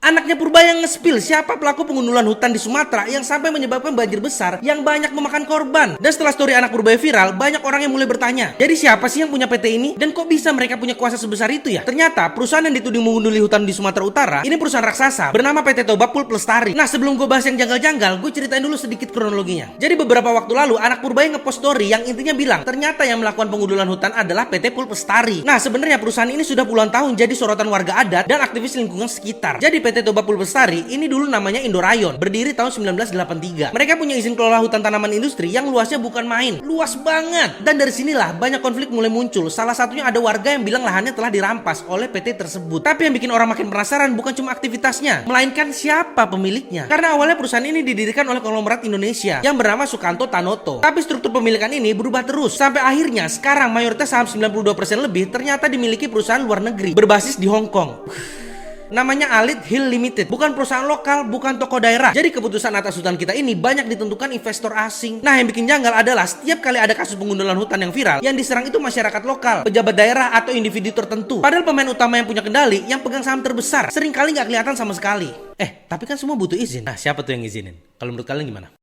Anaknya Purbaya nge-spill siapa pelaku pengundulan hutan di Sumatera yang sampai menyebabkan banjir besar yang banyak memakan korban. Dan setelah story anak Purbaya viral, banyak orang yang mulai bertanya, jadi siapa sih yang punya PT ini? Dan kok bisa mereka punya kuasa sebesar itu ya? Ternyata perusahaan yang dituding mengunduli hutan di Sumatera Utara, ini perusahaan raksasa bernama PT Toba Pulp Lestari. Nah, sebelum gue bahas yang janggal-janggal, gue ceritain dulu sedikit kronologinya. Jadi beberapa waktu lalu, anak Purbaya ngepost story yang intinya bilang, ternyata yang melakukan pengundulan hutan adalah PT Pulp Lestari. Nah, sebenarnya perusahaan ini sudah puluhan tahun jadi sorotan warga adat dan aktivis lingkungan sekitar. Jadi PT Toba Pulp Lestari ini dulu namanya Indorayon, berdiri tahun 1983. Mereka punya izin kelola hutan tanaman industri yang luasnya bukan main, luas banget. Dan dari sinilah banyak konflik mulai muncul. Salah satunya ada warga yang bilang lahannya telah dirampas oleh PT tersebut. Tapi yang bikin orang makin penasaran bukan cuma aktivitasnya, melainkan siapa pemiliknya. Karena awalnya perusahaan ini didirikan oleh konglomerat Indonesia yang bernama Sukanto Tanoto. Tapi struktur pemilikan ini berubah terus sampai akhirnya sekarang mayoritas saham 92% lebih ternyata dimiliki perusahaan luar negeri berbasis di Hong Kong. Namanya Alit Hill Limited, bukan perusahaan lokal, bukan toko daerah. Jadi keputusan atas hutan kita ini banyak ditentukan investor asing. Nah, yang bikin janggal adalah setiap kali ada kasus pengundulan hutan yang viral, yang diserang itu masyarakat lokal, pejabat daerah atau individu tertentu. Padahal pemain utama yang punya kendali, yang pegang saham terbesar, seringkali nggak kelihatan sama sekali. Tapi kan semua butuh izin. Nah, siapa tuh yang izinin? Kalau menurut kalian gimana?